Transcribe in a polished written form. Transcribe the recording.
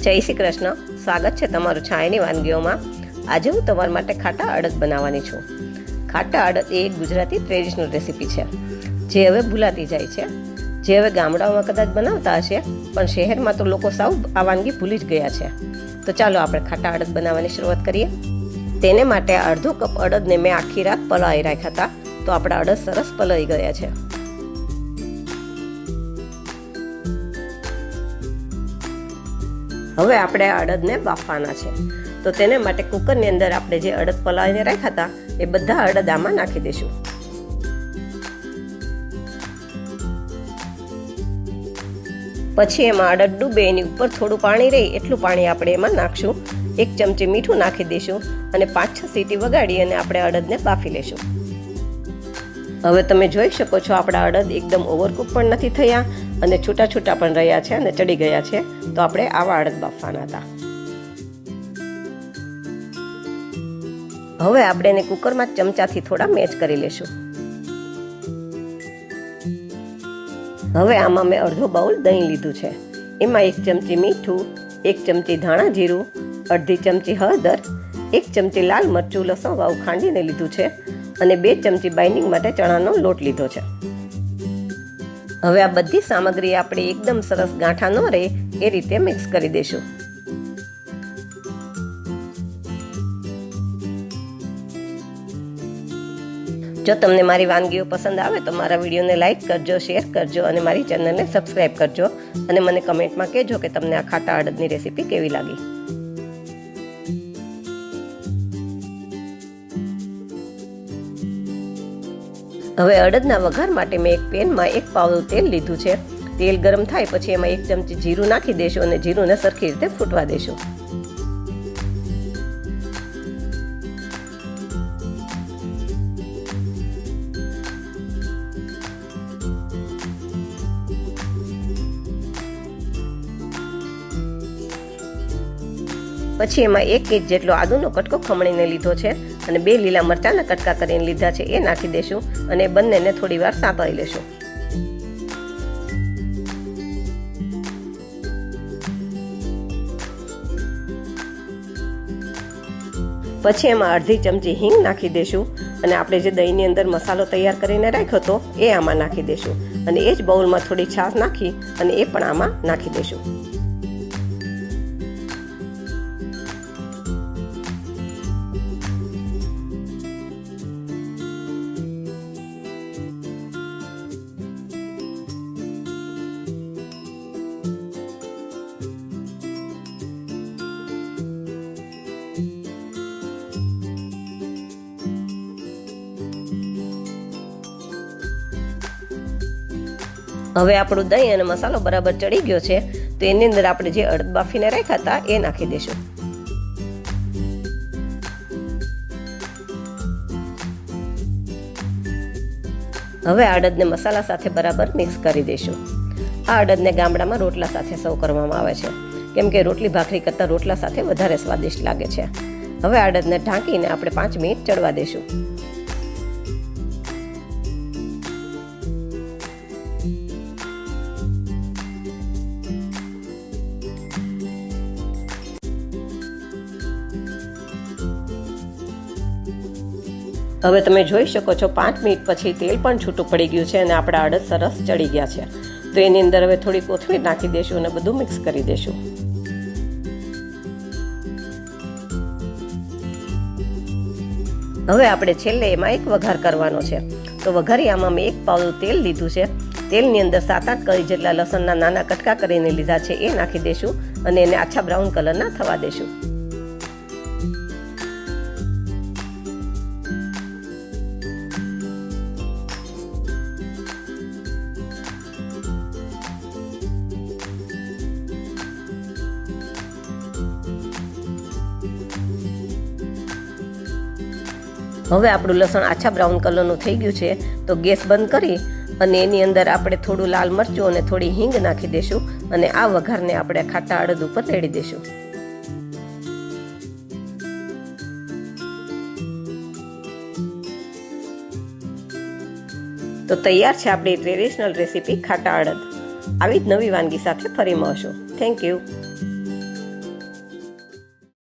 જય શ્રી કૃષ્ણ. સ્વાગત છે તમારું છાયાની વાનગીઓમાં. આજે હું તમારા માટે ખાટા અડદ બનાવવાની છું. ખાટા અડદ એ એક ગુજરાતી ટ્રેડિશનલ રેસીપી છે જે હવે ભૂલાતી જાય છે, જે હવે ગામડાઓમાં કદાચ બનાવતા હશે, પણ શહેરમાં તો લોકો સાવ આ વાનગી ભૂલી જ ગયા છે. તો ચાલો આપણે ખાટા અડદ બનાવવાની શરૂઆત કરીએ. તેને માટે અડધો કપ અડદને મેં આખી રાત પલાળી રાખ્યા હતા. તો આપણા અડદ સરસ પલાળી ગયા છે. હવે આપણે આ અડદને બાફવાના છે. તો તેને માટે કુકરની અંદર આપણે જે અડદ પલાળીને રાખ્યા હતા એ બધા અડદ આમાં નાખી દઈશું. પછી એમાં અડદ ડૂબે એની ઉપર થોડું પાણી રહે એટલું પાણી આપણે એમાં નાખશું. 1 ચમચી મીઠું નાખી દઈશું અને 5-6 સીટી વગાડી અને આપણે અડદને બાફી લેશું. હવે તમે જોઈ શકો છો આપણા અડદ એકદમ ઓવરકુક પણ નથી થયા અને છૂટા છૂટા પણ રહ્યા છે અને ચડી ગયા છે. તો આપણે આવા અડદ બાફવાના હતા. હવે આપણે એને કુકરમાં ચમચાથી થોડા મેચ કરી લેશું. હવે આમાં મેં અડધો બાઉલ દહીં લીધું છે. એમાં 1 ચમચી મીઠું, 1 ચમચી ધાણા જીરું, અડધી ચમચી હળદર, 1 ચમચી લાલ મરચું લસણ વાળું ખાંડીને લીધું છે અને 2 ચમચી બાઇન્ડિંગ માટે ચણાનો લોટ લીધો છે. હવે આ બધી સામગ્રી આપણે એકદમ સરસ ગાંઠા ન રહે એ રીતે મિક્સ કરી દઈશું. જો તમને મારી વાનગીઓ પસંદ આવે તો મારા વિડીયોને લાઈક કરજો, શેર કરજો અને મારી ચેનલને સબસ્ક્રાઈબ કરજો અને મને કમેન્ટમાં કહેજો કે તમને આ ખાટા અડદની રેસીપી કેવી લાગી. હવે અડદના વઘાર માટે મેં એક પેનમાં 1 પાવડું તેલ લીધું છે. તેલ ગરમ થાય પછી એમાં 1 ચમચી જીરું નાખી દેશું અને જીરુંને સરખી રીતે ફૂટવા દેશું. પછી એમાં 1 ઇંચ જેટલો આદુનો કટકો ખમણીને લીધો છે અને 2 લીલા મરચાંના કટકા કરીને લીધા છે એ નાખી દેશું અને બંનેને થોડી વાર સાંતળી લેશું. પછી એમાં અડધી ચમચી હિંગ નાખી દેશું અને આપણે જે દહીંની અંદર મસાલો તૈયાર કરીને રાખ્યો હતો એ આમાં નાખી દેશું અને એ જ બાઉલમાં થોડી છાશ નાખી અને એ પણ આમાં નાખી દેશું. હવે આપણું દહીં અને મસાલો બરાબર ચડી ગયો છે તો એની અંદર આપણે જે અડદ બાફીને રાખ્યા હતા એ નાખી દઈશું. હવે અડદને મસાલા સાથે બરાબર મિક્સ કરી દઈશું. આ અડદને ગામડામાં રોટલા સાથે સર્વ કરવામાં આવે છે કેમ કે રોટલી ભાખરી કરતાં રોટલા સાથે વધારે સ્વાદિષ્ટ લાગે છે. હવે અડદને ઢાંકીને આપણે 5 મિનિટ ચડવા દઈશું. હવે તમે જોઈ શકો છો 5 મિનિટ પછી તેલ પણ છૂટું પડી ગયું છે અને આપણા અડદ સરસ ચડી ગયા છે. તો એની અંદર હવે થોડી કોથમીર નાખી દેશું અને બધું મિક્સ કરી દેશું. હવે આપણે છેલ્લે એમાં એક વઘાર કરવાનો છે. તો વઘારી આમાં મેં 1 પાવડું તેલ લીધું છે. તેલની અંદર 7-8 કળી જેટલા લસણના નાના કટકા કરીને લીધા છે એ નાખી દેશું અને એને આછા બ્રાઉન કલરના થવા દેશું. હવે આપણું લસણ આછા બ્રાઉન કલરનું થઈ ગયું છે તો ગેસ બંધ કરી અને એની અંદર આપણે થોડું લાલ મરચું અને થોડી હિંગ નાખી દઈશું અને આ વઘારને આપણે ખાટા અડદ ઉપર રેડી દઈશું. તો તૈયાર છે આપણી ટ્રેડિશનલ રેસીપી ખાટા અડદ. આવી જ નવી વાનગી સાથે ફરી મળશું. Thank you.